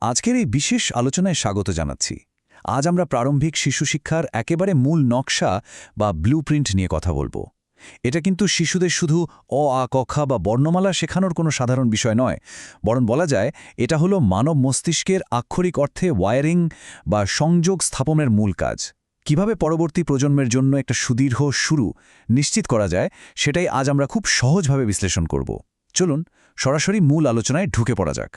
আজকের এই বিশেষ আলোচনায় স্বাগত জানাচ্ছি। আজ আমরা প্রারম্ভিক শিশু শিক্ষার একেবারে মূল নকশা বা ব্লুপ্রিন্ট নিয়ে কথা বলবো। এটা কিন্তু শিশুদের শুধু অ আ ক খ বা বর্ণমালা শেখানোর কোনো সাধারণ বিষয় নয়, বরং বলা যায় এটা হলো মানব মস্তিষ্কের আক্ষরিক অর্থে ওয়্যারিং বা সংযোগ স্থাপনের মূল কাজ। কিভাবে পরবর্তী প্রজন্মের জন্য একটা সুদীর্ঘ শুরু নিশ্চিত করা যায়, সেটাই আজ আমরা খুব সহজভাবে বিশ্লেষণ করব। চলুন সরাসরি মূল আলোচনায় ঢুকে পড়া যাক।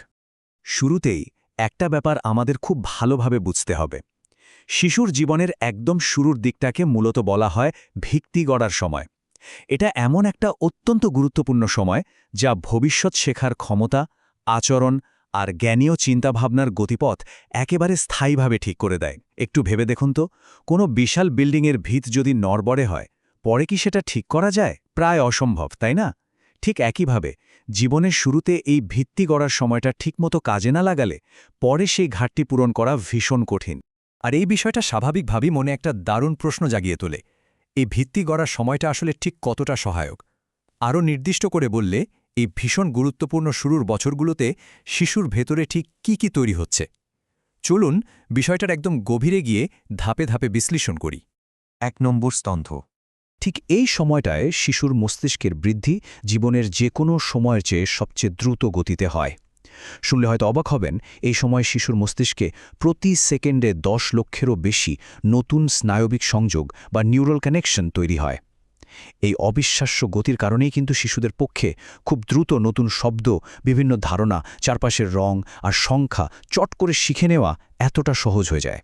শুরুতেই একটা ব্যাপার আমাদের খুব ভালোভাবে বুঝতে হবে। শিশুর জীবনের একদম শুরুর দিকটাকে মূলত বলা হয় ভিত্তি গড়ার সময়। এটা এমন একটা অত্যন্ত গুরুত্বপূর্ণ সময় যা ভবিষ্যৎ শেখার ক্ষমতা, আচরণ আর জ্ঞানীয় চিন্তাভাবনার গতিপথ একেবারে স্থায়ীভাবে ঠিক করে দেয়। একটু ভেবে দেখুন তো, কোনো বিশাল বিল্ডিংয়ের ভিত যদি নড়বড়ে হয়, পরে কি সেটা ঠিক করা যায়? প্রায় অসম্ভব, তাই না? ঠিক একইভাবে জীবনের শুরুতে এই ভিত্তি গড়ার সময়টা ঠিকমতো কাজে না লাগালে পরে সেই ঘাটতি পূরণ করা ভীষণ কঠিন। আর এই বিষয়টা স্বাভাবিকভাবেই মনে একটা দারুণ প্রশ্ন জাগিয়ে তোলে। এই ভিত্তি গড়ার সময়টা আসলে ঠিক কতটা সহায়ক? আরও নির্দিষ্ট করে বললে, এই ভীষণ গুরুত্বপূর্ণ শুরুর বছরগুলোতে শিশুর ভেতরে ঠিক কি তৈরি হচ্ছে। চলুন বিষয়টার একদম গভীরে গিয়ে ধাপে ধাপে বিশ্লেষণ করি। ১ নম্বর স্তম্ভ। ঠিক এই সময়টায় শিশুর মস্তিষ্কের বৃদ্ধি জীবনের যে কোনো সময়ের চেয়ে সবচেয়ে দ্রুত গতিতে হয়। শুনলে হয়তো অবাক হবেন, এই সময় শিশুর মস্তিষ্কে প্রতি সেকেন্ডে ১০ লক্ষেরও বেশি নতুন স্নায়বিক সংযোগ বা নিউরাল কানেকশন তৈরি হয়। এই অবিশ্বাস্য গতির কারণেই কিন্তু শিশুদের পক্ষে খুব দ্রুত নতুন শব্দ, বিভিন্ন ধারণা, চারপাশের রং আর সংখ্যা চট করে শিখে নেওয়া এতটা সহজ হয়ে যায়।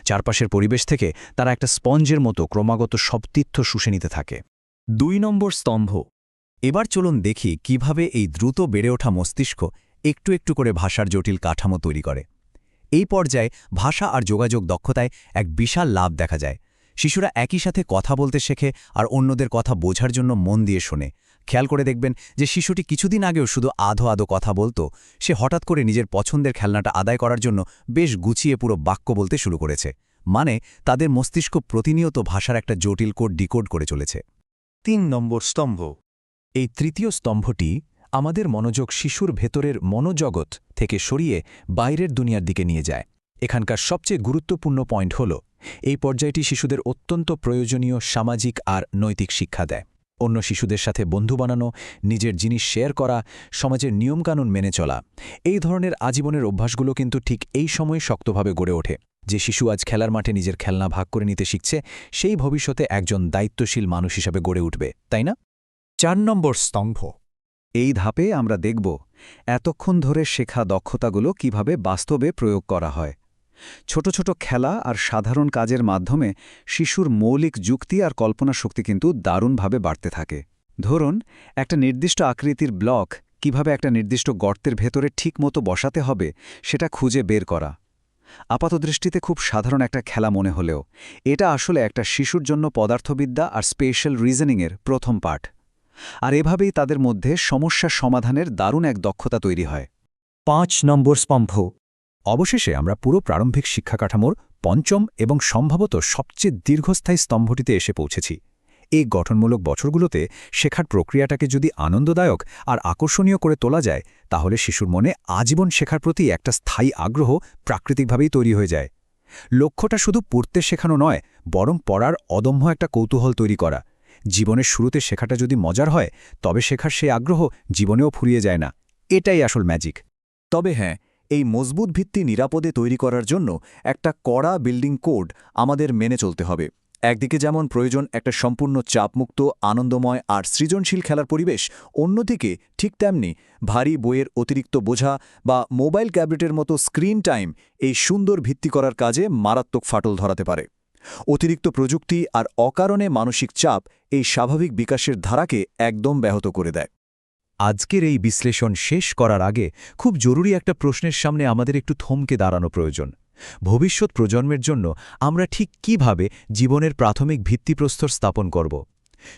চারপাশের পরিবেশ থেকে তারা একটা স্পঞ্জের মতো ক্রমাগত সব তথ্য শুষে নিতে থাকে। ২ নম্বর স্তম্ভ। এবার চলুন দেখি কিভাবে এই দ্রুত বেড়ে ওঠা মস্তিষ্ক একটু একটু করে ভাষার জটিল কাঠামো তৈরি করে। এই পর্যায়ে ভাষা আর যোগাযোগ দক্ষতায় এক বিশাল লাভ দেখা যায়। শিশুরা একই সাথে কথা বলতে শেখে আর অন্যদের কথা বোঝার জন্য মন দিয়ে শোনে। খেয়াল করে দেখবেন যে শিশুটি কিছুদিন আগেও শুধু আধো আধো কথা বলতো, সে হঠাৎ করে নিজের পছন্দের খেলনাটা আদায় করার জন্য বেশ গুছিয়ে পুরো বাক্য বলতে শুরু করেছে। মানে তাদের মস্তিষ্ক প্রতিনিয়ত ভাষার একটা জটিল কোড ডিকোড করে চলেছে। ৩ নম্বর স্তম্ভ। এই তৃতীয় স্তম্ভটি আমাদের মনোযোগ শিশুর ভেতরের মনোজগৎ থেকে সরিয়ে বাইরের দুনিয়ার দিকে নিয়ে যায়। এখানকার সবচেয়ে গুরুত্বপূর্ণ পয়েন্ট হল, এই পর্যায়টি শিশুদের অত্যন্ত প্রয়োজনীয় সামাজিক আর নৈতিক শিক্ষা দেয়। অন্য শিশুদের সাথে বন্ধু বানানো, নিজের জিনিস শেয়ার করা, সমাজের নিয়মকানুন মেনে চলা, এই ধরনের আজীবনের অভ্যাসগুলো কিন্তু ঠিক এই সময় শক্তভাবে গড়ে ওঠে। যে শিশু আজ খেলার মাঠে নিজের খেলনা ভাগ করে নিতে শিখছে, সেই ভবিষ্যতে একজন দায়িত্বশীল মানুষ হিসাবে গড়ে উঠবে, তাই না? ৪ নম্বর স্তম্ভ। এই ধাপে আমরা দেখব এতক্ষণ ধরে শেখা দক্ষতাগুলো কিভাবে বাস্তবে প্রয়োগ করা হয়। ছোট ছোট খেলা আর সাধারণ কাজের মাধ্যমে শিশুর মৌলিক যুক্তি আর কল্পনা শক্তি কিন্তু দারুণভাবে বাড়তে থাকে। ধরুন, একটা নির্দিষ্ট আকৃতির ব্লক কিভাবে একটা নির্দিষ্ট গর্তের ভেতরে ঠিকমতো বসাতে হবে সেটা খুঁজে বের করা। আপাতদৃষ্টিতে খুব সাধারণ একটা খেলা মনে হলেও এটা আসলে একটা শিশুর জন্য পদার্থবিদ্যা আর স্পেশাল রিজনিংয়ের প্রথম পাঠ। আর এভাবেই তাদের মধ্যে সমস্যা সমাধানের দারুণ এক দক্ষতা তৈরি হয়। ৫ নম্বর স্তম্ভ। অবশেষে আমরা পুরো প্রারম্ভিক শিক্ষা কাঠামোর পঞ্চম এবং সম্ভবত সবচেয়ে দীর্ঘস্থায়ী স্তম্ভটিতে এসে পৌঁছেছি। এই গঠনমূলক বছরগুলোতে শেখার প্রক্রিয়াটাকে যদি আনন্দদায়ক আর আকর্ষণীয় করে তোলা যায়, তাহলে শিশুর মনে আজীবন শেখার প্রতি একটা স্থায়ী আগ্রহ প্রাকৃতিকভাবেই তৈরি হয়ে যায়। লক্ষ্যটা শুধু পড়তে শেখানো নয়, বরং পড়ার অদম্য একটা কৌতূহল তৈরি করা। জীবনের শুরুতে শেখাটা যদি মজার হয়, তবে শেখার সেই আগ্রহ জীবনেও ফুরিয়ে যায় না। এটাই আসল ম্যাজিক। তবে হ্যাঁ, এই মজবুত ভিত্তি নিরাপদে তৈরি করার জন্য একটা কড়া বিল্ডিং কোড আমাদের মেনে চলতে হবে। একদিকে যেমন প্রয়োজন একটা সম্পূর্ণ চাপমুক্ত, আনন্দময় আর সৃজনশীল খেলার পরিবেশ, অন্যদিকে ঠিক তেমনি ভারী বইয়ের অতিরিক্ত বোঝা বা মোবাইল ট্যাবলেটের মতো স্ক্রিন টাইম এই সুন্দর ভিত্তি করার কাজে মারাত্মক ফাটল ধরাতে পারে। অতিরিক্ত প্রযুক্তি আর অকারণে মানসিক চাপ এই স্বাভাবিক বিকাশের ধারাকে একদম ব্যাহত করে দেয়। আজকের এই বিশ্লেষণ শেষ করার আগে খুব জরুরি একটা প্রশ্নের সামনে আমাদের একটু থমকে দাঁড়ানো প্রয়োজন। ভবিষ্যৎ প্রজন্মের জন্য আমরা ঠিক কিভাবে জীবনের প্রাথমিক ভিত্তিপ্রস্তর স্থাপন করব?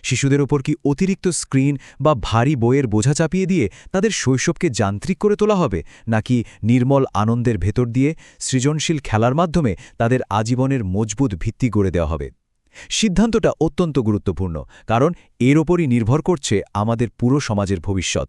শিশুদের ওপর কি অতিরিক্ত স্ক্রিন বা ভারী বইয়ের বোঝা চাপিয়ে দিয়ে তাদের শৈশবকে যান্ত্রিক করে তোলা হবে, নাকি নির্মল আনন্দের ভেতর দিয়ে সৃজনশীল খেলার মাধ্যমে তাদের আজীবনের মজবুত ভিত্তি গড়ে দেওয়া হবে? সিদ্ধান্তটা অত্যন্ত গুরুত্বপূর্ণ, কারণ এর ওপরই নির্ভর করছে আমাদের পুরো সমাজের ভবিষ্যৎ।